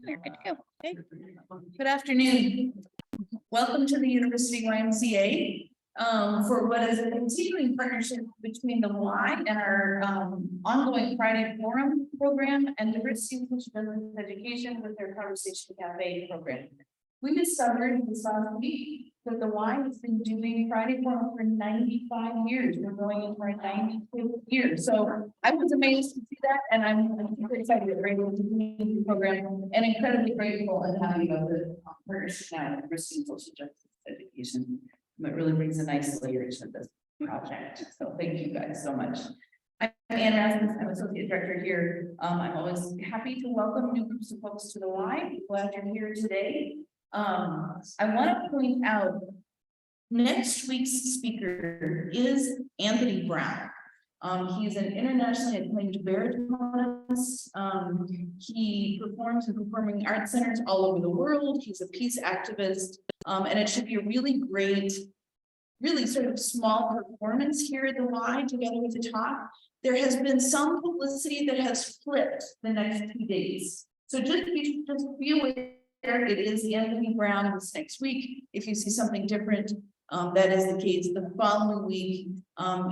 We're good to go. Okay. Good afternoon. Welcome to the University YMCA for what is a continuing partnership between the Y and our ongoing Friday Forum program and Diversity and Social Education with their Conversation Cafe program. We discovered this last week that the Y has been doing Friday Forum for 95 years. We're going into our 95th year. So I was amazed to see that, and I'm super excited that we're able to do the program and incredibly grateful and happy about the partnership now with Diversity and Social Justice Education. It really brings a nice layer to this project. So thank you guys so much. I'm Ann Rasmus, I'm Associate Director here. I'm always happy to welcome new groups of folks to the Y. Glad you're here today. I want to point out next week's speaker is Anthony Brown. He's an internationally acclaimed baritone. He performs in performing arts centers all over the world. He's a peace activist, and it should be a really great, really sort of small performance here at the Y together with the talk. There has been some publicity that has flipped the next 2 days. So just be aware. It is Anthony Brown this next week. If you see something different, that is the case. The following week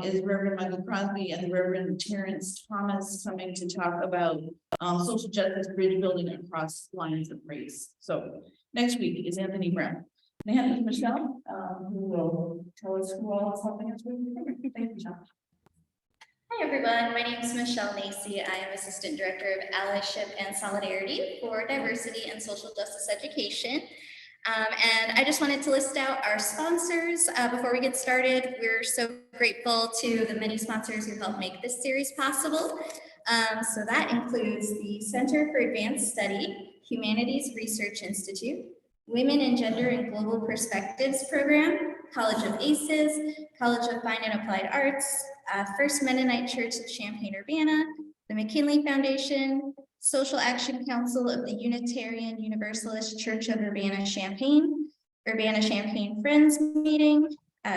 is Reverend Michael Crosby and the Reverend Terrence Thomas coming to talk about social justice bridge building across lines of race. So next week is Anthony Brown. And I have Michelle, who will tell us who all is helping us with the program. Thank you, Michelle. Hi everyone, my name is Michelle Nacy. I am Assistant Director of Allyship and Solidarity for Diversity and Social Justice Education. And I just wanted to list out our sponsors before we get started. We're so grateful to the many sponsors who helped make this series possible. So that includes the Center for Advanced Study, Humanities Research Institute, Women in Gender and Global Perspectives Program, College of Aces, College of Fine and Applied Arts, First Mennonite Church of Champaign-Urbana, the McKinley Foundation, Social Action Council of the Unitarian Universalist Church of Urbana-Champaign, Urbana-Champaign Friends Meeting,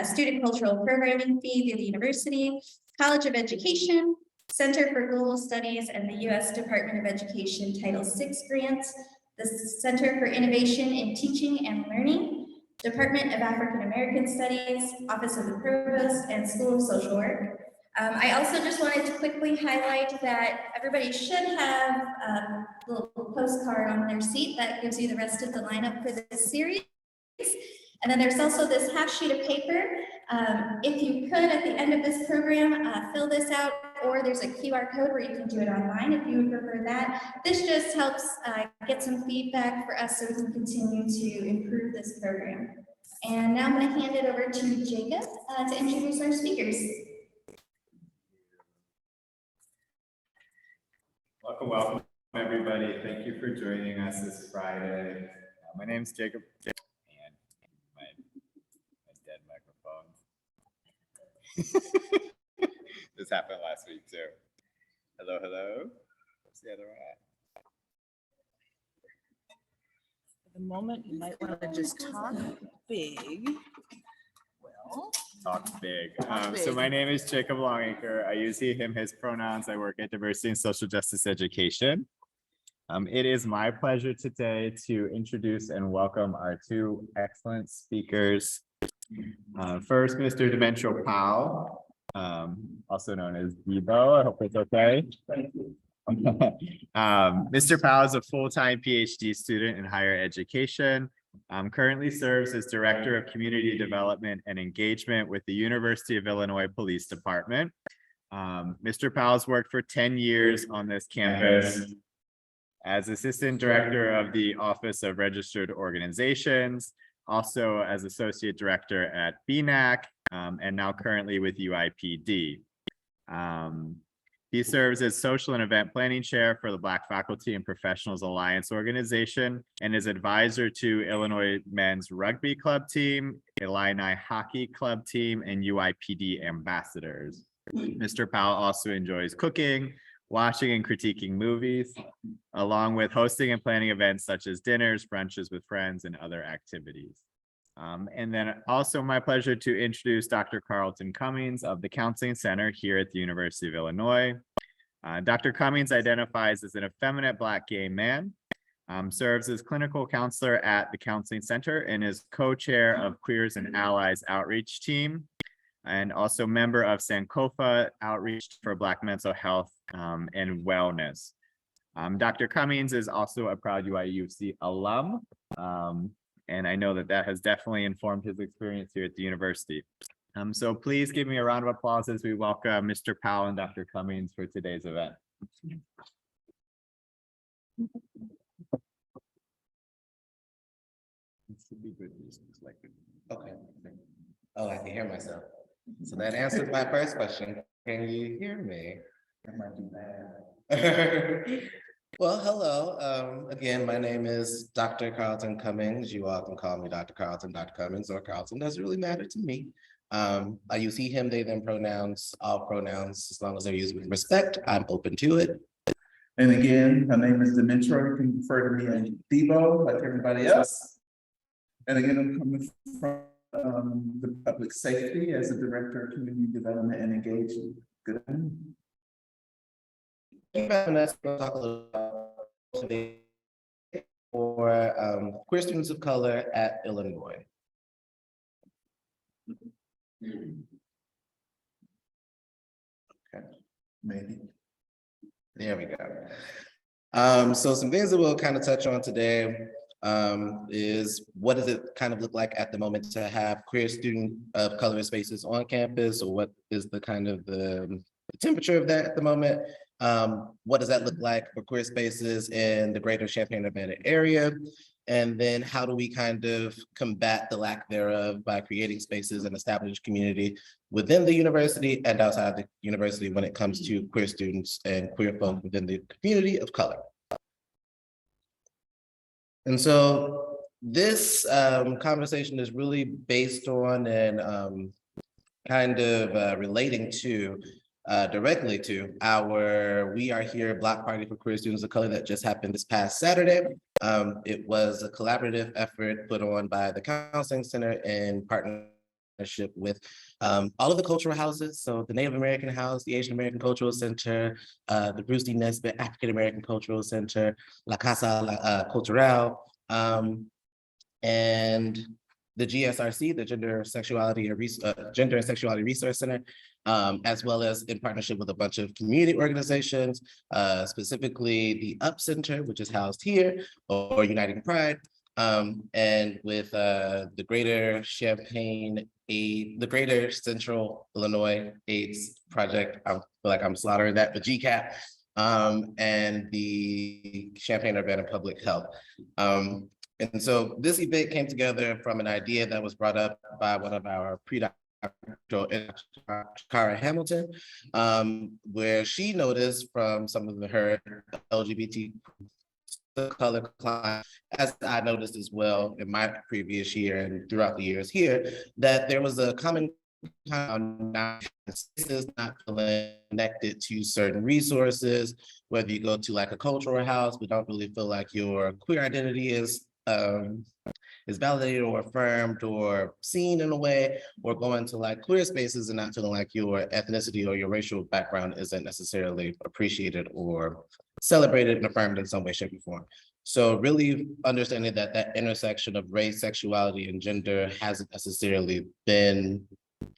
Student Cultural Programming Fee through the University, College of Education, Center for Global Studies and the U.S. Department of Education Title VI Grant, the Center for Innovation in Teaching and Learning, Department of African American Studies, Office of the Provost, and School of Social Work. I also just wanted to quickly highlight that everybody should have a little postcard on their seat that gives you the rest of the lineup for this series. And then there's also this half sheet of paper. If you could, at the end of this program, fill this out, or there's a QR code where you can do it online if you would prefer that. This just helps get some feedback for us so we can continue to improve this program. And now I'm going to hand it over to Jacob to introduce our speakers. Welcome, everybody. Thank you for joining us this Friday. My name is Jacob. And my dead microphone. This happened last week too. Hello, hello. What's the other one at? For the moment, you might want to just talk big. Well, Talk big. Talk So big. my name is Jacob Longacre. I use he, him, his pronouns. I work at Diversity and Social Justice Education. It is my pleasure today to introduce and welcome our two excellent speakers. First, Mr. Dementro Powell, also known as Debo. I hope it's okay. Mr. Powell is a full-time PhD student in higher education. Currently serves as Director of Community Development and Engagement with the University of Illinois Police Department. Mr. Powell's worked for 10 years on this campus as Assistant Director of the Office of Registered Organizations, also as Associate Director at BNAC, and now currently with UIPD. He serves as Social and Event Planning Chair for the Black Faculty and Professionals Alliance organization and is advisor to Illinois Men's Rugby Club Team, Illini Hockey Club Team, and UIPD ambassadors. Mr. Powell also enjoys cooking, watching and critiquing movies, along with hosting and planning events such as dinners, brunches with friends, and other activities. And then also my pleasure to introduce Dr. Carlton Cummings of the Counseling Center here at the University of Illinois. Dr. Cummings identifies as an effeminate Black gay man. Serves as clinical counselor at the Counseling Center and is co-chair of Queers and Allies Outreach Team, and also member of Sankofa Outreach for Black Mental Health and Wellness. Dr. Cummings is also a proud UIUC alum, and I know that that has definitely informed his experience here at the university. So please give me a round of applause as we welcome Mr. Powell and Dr. Cummings for today's event. Okay. Oh, I can hear myself. So that answers my first question. Can you hear me? That might be bad. Well, hello. Again, my name is Dr. Carlton Cummings. You all can call me Dr. Carlton, Dr. Cummings, or Carlton. Doesn't really matter to me. I use he, him, they, them pronouns, all pronouns, as long as they're used with respect, I'm open to it. And again, my name is Dementro. You can refer to me as Devo, like everybody else. And again, I'm coming from the public safety as a director of community development and engagement. Good. Let's talk a little about today for queer students of color at Illinois. Okay, Maybe. there we go. So some things that we'll kind of touch on today is what does it kind of look like at the moment to have queer student of color spaces on campus, or what is the kind of the temperature of that at the moment? What does that look like for queer spaces in the greater Champaign-Urbana area? And then how do we kind of combat the lack thereof by creating spaces and establish community within the university and outside the university when it comes to queer students and queer folk within the community of color? And so this conversation is really based on and kind of relating to directly to our We Are Here Block Party for Queer Students of Color that just happened this past Saturday. It was a collaborative effort put on by the Counseling Center in partnership with all of the cultural houses. So the Native American House, the Asian American Cultural Center, the Bruce D. Nesbitt African American Cultural Center, La Casa Cultural, and the GSRC, the Gender and Sexuality Resource Center, as well as in partnership with a bunch of community organizations, specifically the UP Center, which is housed here, or Uniting Pride, and with the Greater the Greater Central Illinois AIDS Project. I feel like I'm slaughtering that, but GCAP, and the Champaign-Urbana Public Health. And so this event came together from an idea that was brought up by one of our pre-doctoral, Cara Hamilton, where she noticed from some of her LGBT color clients, as I noticed as well in my previous year and throughout the years here, that there was a common not connected to certain resources, whether you go to like a cultural house, but don't really feel like your queer identity is validated or affirmed or seen in a way, or going to like queer spaces and not feeling like your ethnicity or your racial background isn't necessarily appreciated or celebrated and affirmed in some way, shape, or form. So really understanding that that intersection of race, sexuality, and gender hasn't necessarily been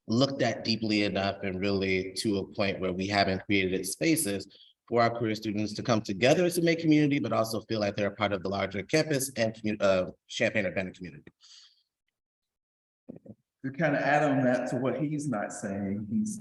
looked at deeply enough, and really to a point where we haven't created spaces for our queer students to come together to make community, but also feel like they're a part of the larger campus and Champaign-Urbana community. To kind of add on that to what he's not saying, he's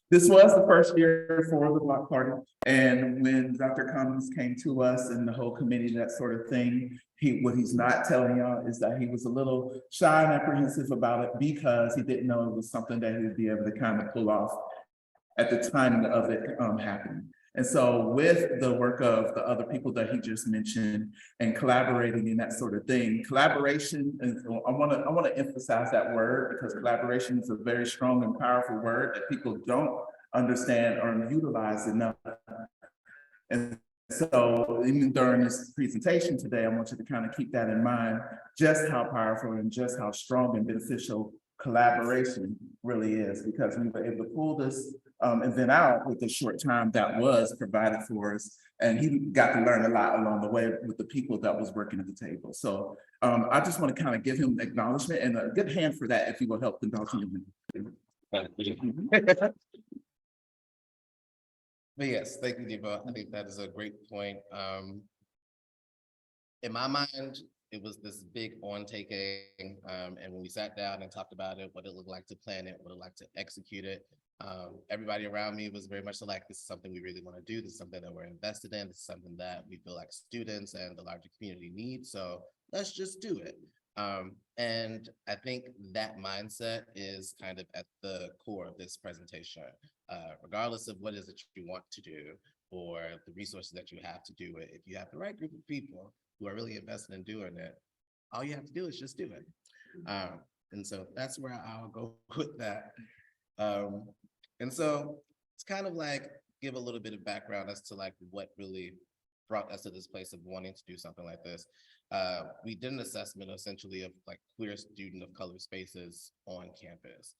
this was the first year for the block party. And when Dr. Cummings came to us and the whole committee, that sort of thing, what he's not telling y'all is that he was a little shy and apprehensive about it because he didn't know it was something that he would be able to kind of pull off at the time of it happening. And so with the work of the other people that he just mentioned and collaborating and that sort of thing, collaboration, and I want to emphasize that word because collaboration is a very strong and powerful word that people don't understand or utilize enough. And so even during this presentation today, I want you to kind of keep that in mind, just how powerful and just how strong and beneficial collaboration really is, because we were able to pull this event out with the short time that was provided for us. And he got to learn a lot along the way with the people that was working at the table. So I just want to kind of give him acknowledgement and a good hand for that, if you will help indulge him. But yes, thank you, Debo. I think that is a great point. In my mind, it was this big on-taking, and when we sat down and talked about it, what it looked like to plan it, what it looked like to execute it, everybody around me was very much like, this is something we really want to do. This is something that we're invested in. This is something that we feel like students and the larger community need. So let's just do it. And I think that mindset is kind of at the core of this presentation. Regardless of what it is that you want to do or the resources that you have to do it, if you have the right group of people who are really invested in doing it, all you have to do is just do it. And so that's where I'll go with that. And so it's kind of like give a little bit of background as to like what really brought us to this place of wanting to do something like this. We did an assessment essentially of like queer student of color spaces on campus.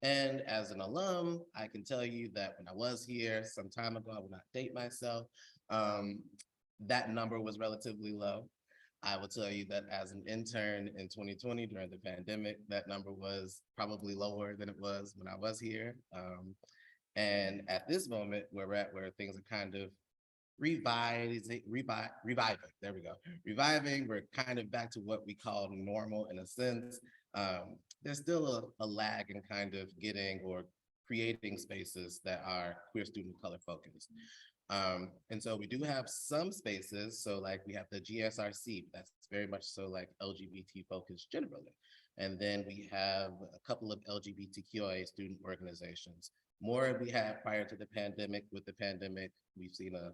And as an alum, I can tell you that when I was here some time ago, I will not date myself, that number was relatively low. I will tell you that as an intern in 2020 during the pandemic, that number was probably lower than it was when I was here. And at this moment, we're at where things are kind of reviving, there we go. Reviving, we're kind of back to what we call normal in a sense. There's still a lag in kind of getting or creating spaces that are queer student of color focused. And so we do have some spaces. So like we have the GSRC, that's very much so like LGBT focused generally. And then we have a couple of LGBTQIA student organizations. More we had prior to the pandemic. With the pandemic, we've seen a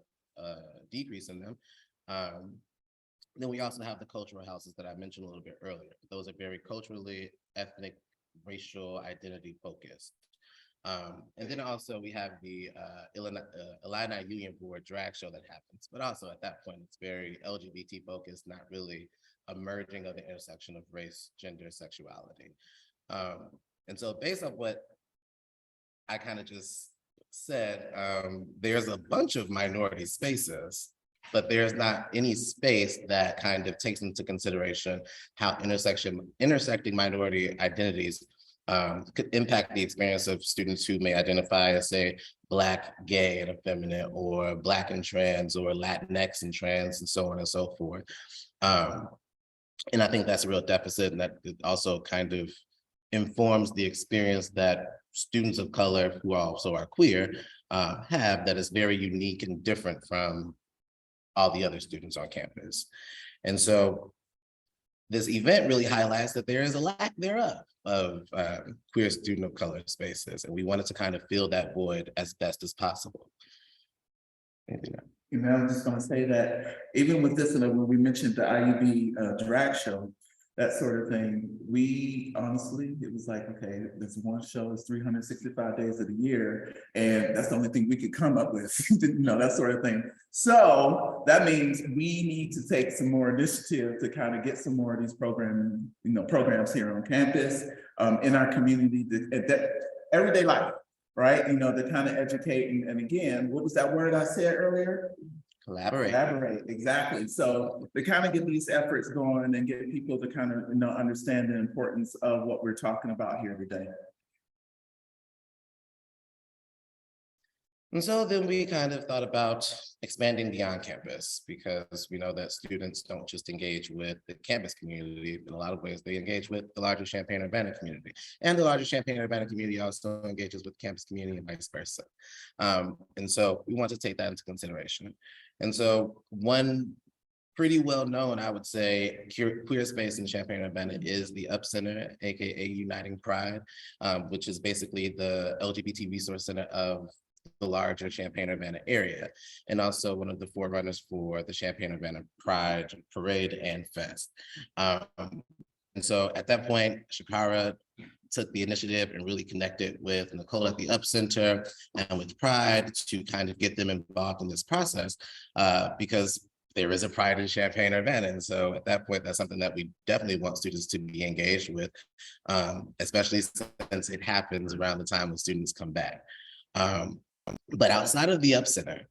decrease in them. Then we also have the cultural houses that I mentioned a little bit earlier. Those are very culturally, ethnic, racial identity focused. And then also we have the Illini Union Board drag show that happens, but also at that point, it's very LGBT focused, not really a merging of the intersection of race, gender, sexuality. And so based on what I kind of just said, there's a bunch of minority spaces, but there's not any space that kind of takes into consideration how intersecting minority identities could impact the experience of students who may identify as, say, Black, gay, and effeminate, or Black and trans, or Latinx and trans, and so on and so forth. And I think that's a real deficit, and that it also kind of informs the experience that students of color who also are queer have, that is very unique and different from all the other students on campus. And so this event really highlights that there is a lack thereof of queer student of color spaces, and we wanted to kind of fill that void as best as possible. You know, I'm just gonna say that even with this, and when we mentioned the IUB drag show, that sort of thing, we honestly, it was like, okay, this one show is 365 days of the year, and that's the only thing we could come up with, you know, that sort of thing. So that means we need to take some more initiative to kind of get some more of these programs here on campus, in our community, that everyday life, right? You know, to kind of educate, and again, what was that word I said earlier? Collaborate. Collaborate, exactly. So to kind of get these efforts going and get people to kind of, you know, understand the importance of what we're talking about here today. And so then we kind of thought about expanding beyond campus, because we know that students don't just engage with the campus community. In a lot of ways, they engage with the larger Champaign-Urbana community. And the larger Champaign-Urbana community also engages with campus community and vice versa. And so we want to take that into consideration. And so one pretty well known, I would say, queer space in Champaign-Urbana is the Up Center, aka Uniting Pride, which is basically the LGBT resource center of the larger Champaign-Urbana area, and also one of the forerunners for the Champaign-Urbana Pride Parade and Fest. And so at that point, Shakara took the initiative and really connected with Nicole at the Up Center and with Pride to kind of get them involved in this process, because there is a pride in Champaign Urbana. And so at that point, that's something that we definitely want students to be engaged with, especially since it happens around the time when students come back. But outside of the Up Center,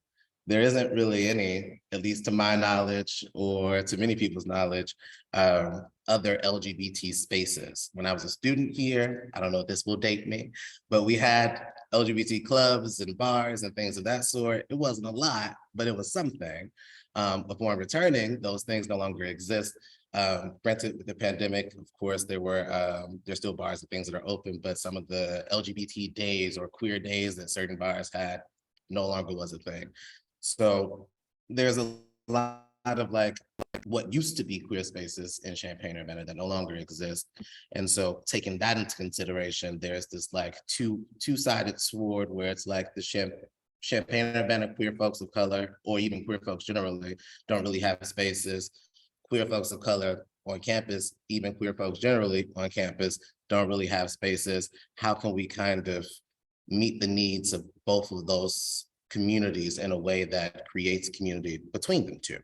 there isn't really any, at least to my knowledge or to many people's knowledge, other LGBT spaces. When I was a student here, I don't know if this will date me, but we had LGBT clubs and bars and things of that sort. It wasn't a lot, but it was something. Upon returning, those things no longer exist. Granted, with the pandemic, of course, there's still bars and things that are open, but some of the LGBT days or queer days that certain bars had no longer was a thing. So there's a lot of like what used to be queer spaces in Champaign Urbana that no longer exist. And so taking that into consideration, there's this like two-sided sword where it's like the Champaign Urbana queer folks of color, or even queer folks generally, don't really have spaces. Queer folks of color on campus, even queer folks generally on campus, don't really have spaces. How can we kind of meet the needs of both of those communities in a way that creates community between them two?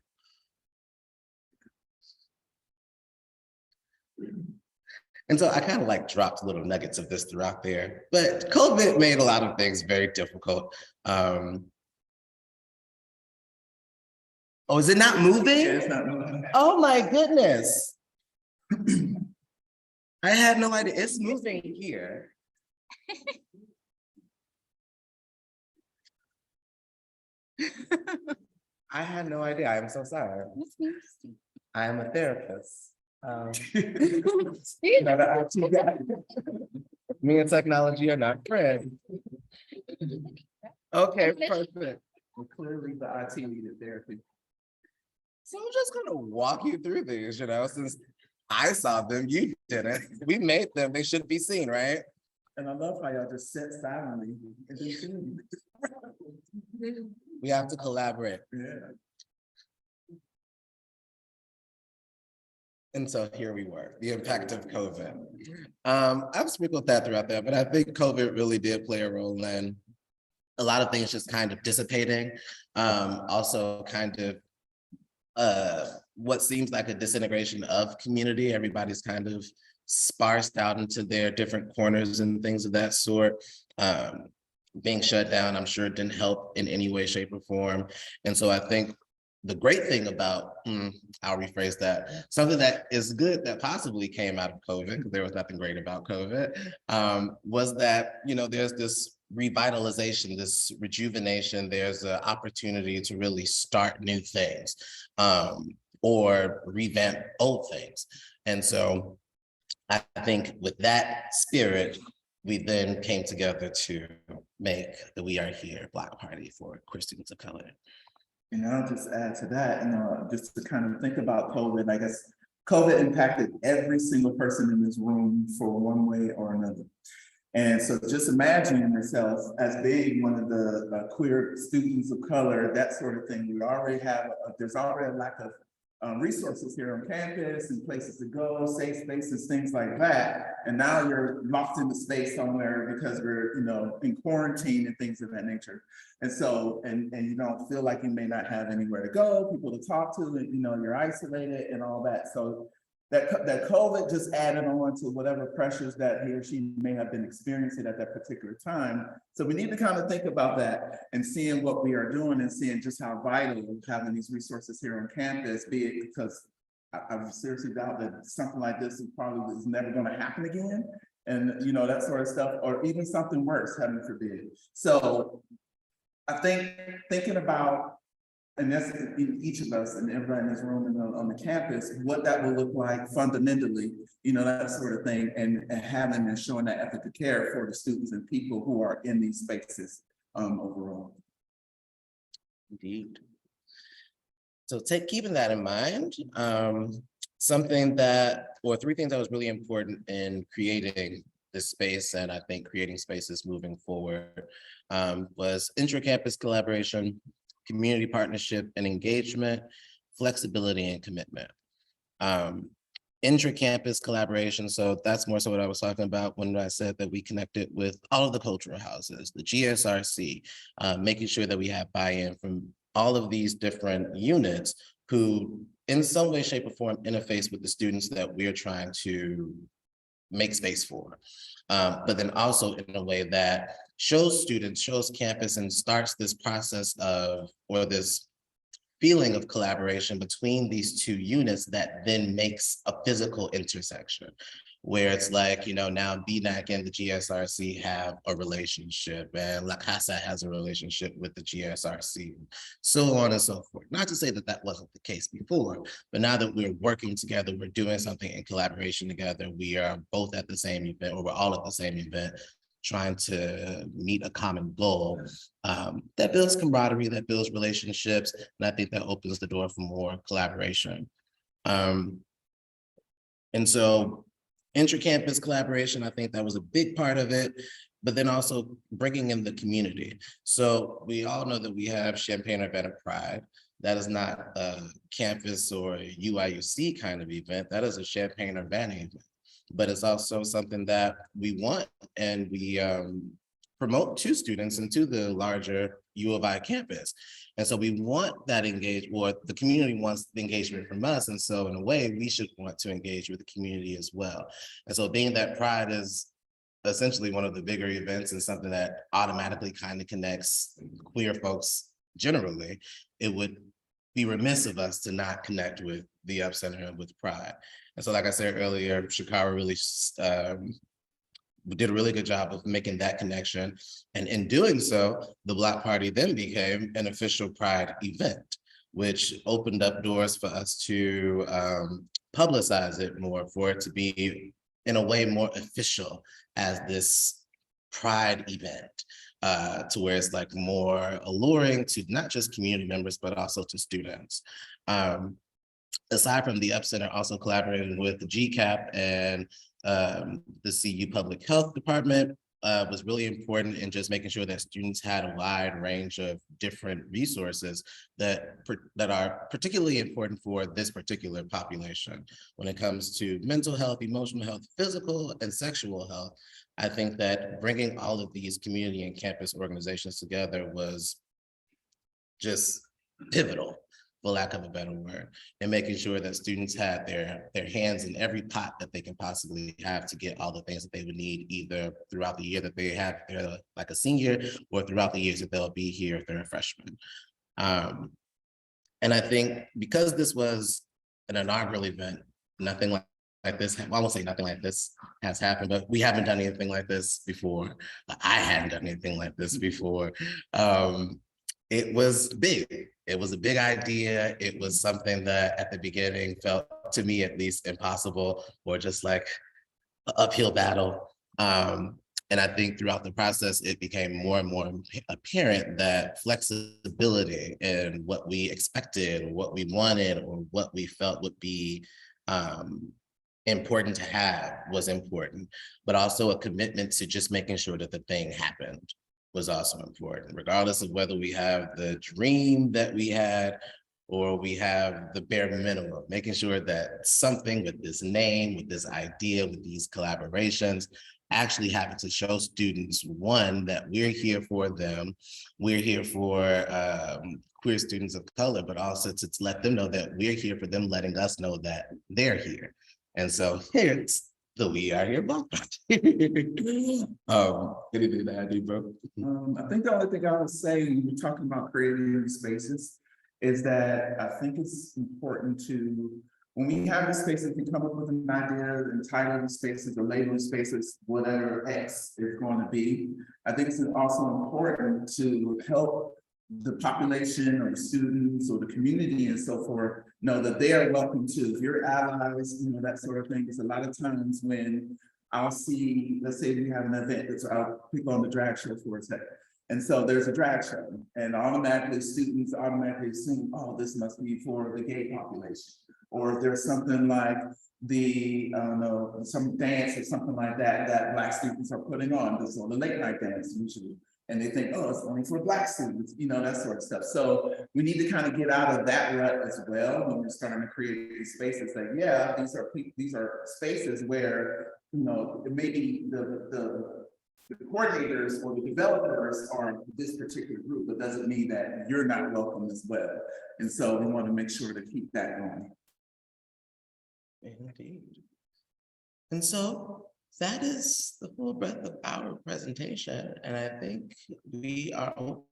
And so I kind of like dropped little nuggets of this throughout there, but COVID made a lot of things very difficult. Oh, is it not moving? Yeah, it's not moving. Oh my goodness. I had no idea. It's moving here. I had no idea. I am so sorry. I am a therapist. Not an IT guy. Me and technology are not friends. Okay, perfect. Well, clearly the IT needed therapy. So I'm just gonna walk you through these, since I saw them, you didn't. We made them, they should be seen, right? And I love how y'all just sit silently and just sing. We have to collaborate. Yeah. And so here we were, the impact of COVID. I've sprinkled that throughout there, but I think COVID really did play a role in a lot of things just kind of dissipating. Also kind of what seems like a disintegration of community. Everybody's kind of sparsed out into their different corners and things of that sort. Being shut down, I'm sure it didn't help in any way, shape, or form. And so I think the great thing about, I'll rephrase that, something that is good that possibly came out of COVID, because there was nothing great about COVID, was that, there's this revitalization, this rejuvenation, there's an opportunity to really start new things or revamp old things. And so I think with that spirit, we then came together to make the We Are Here Block Party for queer students of color. And I'll just add to that, just to kind of think about COVID, I guess COVID impacted every single person in this room for one way or another. And so just imagine yourself as being one of the queer students of color, that sort of thing. We already have, there's already a lack of resources here on campus and places to go, safe spaces, things like that. And now you're locked into space somewhere because we're, in quarantine and things of that nature. And so, and you don't feel like you may not have anywhere to go, people to talk to, and you're isolated and all that. So that COVID just added on to whatever pressures that he or she may have been experiencing at that particular time. So we need to kind of think about that and seeing what we are doing and seeing just how vital having these resources here on campus, be it because I seriously doubt that something like this is never going to happen again. And that sort of stuff, or even something worse, heaven forbid. So I think thinking about, and that's each of us and everybody in this room and on the campus, what that will look like fundamentally, that sort of thing, and having and showing that ethic of care for the students and people who are in these spaces overall. Indeed. So keeping that in mind, something that, or three things that was really important in creating this space, and I think creating spaces moving forward, was intra-campus collaboration, community partnership and engagement, flexibility and commitment. Intra-campus collaboration, so that's more so what I was talking about when I said that we connected with all of the cultural houses, the GSRC, making sure that we have buy-in from all of these different units who in some way, shape, or form interface with the students that we're trying to make space for. But then also in a way that shows students, shows campus, and starts this process of, or this feeling of collaboration between these two units that then makes a physical intersection, where it's like, now BNAC and the GSRC have a relationship, and La Casa has a relationship with the GSRC, so on and so forth. Not to say that that wasn't the case before, but now that we're working together, we're doing something in collaboration together, we are both at the same event, or we're all at the same event, trying to meet a common goal, that builds camaraderie, that builds relationships, and I think that opens the door for more collaboration. And so intra-campus collaboration, I think that was a big part of it, but then also bringing in the community. So we all know that we have Champaign-Urbana Pride. That is not a campus or a UIUC kind of event. That is a Champaign-Urbana event. But it's also something that we want and we promote to students and to the larger U of I campus. And so we want that engagement, or the community wants the engagement from us. And so in a way, we should want to engage with the community as well. And so being that Pride is essentially one of the bigger events and something that automatically kind of connects queer folks generally, it would be remiss of us to not connect with the Up Center and with Pride. And so, like I said earlier, Shakara really did a really good job of making that connection. And in doing so, the Block Party then became an official Pride event, which opened up doors for us to publicize it more, for it to be in a way more official as this Pride event, to where it's like more alluring to not just community members, but also to students. Aside from the Up Center, also collaborating with the GCAP and the CU Public Health Department was really important in just making sure that students had a wide range of different resources that are particularly important for this particular population. When it comes to mental health, emotional health, physical and sexual health, I think that bringing all of these community and campus organizations together was just pivotal, for lack of a better word, and making sure that students had their hands in every pot that they can possibly have to get all the things that they would need, either throughout the year that they have, they're like a senior, or throughout the years that they'll be here if they're a freshman. And I think because this was an inaugural event, nothing like this, well, I won't say nothing like this has happened, but we haven't done anything like this before. I hadn't done anything like this before. It was big. It was a big idea. It was something that at the beginning felt, to me at least, impossible, or just like an uphill battle. And I think throughout the process, it became more and more apparent that flexibility in what we expected, or what we wanted, or what we felt would be important to have was important, but also a commitment to just making sure that the thing happened was also important, regardless of whether we have the dream that we had or we have the bare minimum, making sure that something with this name, with this idea, with these collaborations, actually having to show students, one, that we're here for them, we're here for queer students of color, but also to let them know that we're here for them, letting us know that they're here. And so here's the We Are Here Block Party. Anything to add, bro? I think the only thing I would say when we're talking about creating spaces is that I think it's important to, when we have the spaces, we come up with an idea and title the spaces or label the spaces, whatever X is going to be. I think it's also important to help the population or the students or the community and so forth know that they are welcome too. If you're allies, that sort of thing. Because a lot of times when I'll see, let's say we have an event that's I'll pick on the drag show for a second. And so there's a drag show and automatically students automatically assume, oh, this must be for the gay population. Or if there's something like the, I don't know, some dance or something like that, that Black students are putting on, this on the late night dance usually. And they think, oh, it's only for Black students, that sort of stuff. So we need to kind of get out of that rut as well when we're starting to create these spaces. Like, yeah, these are spaces where, maybe the the coordinators or the developers are this particular group, but doesn't mean that you're not welcome as well. And so we want to make sure to keep that going. Indeed. And so that is the full breadth of our presentation, and I think we are open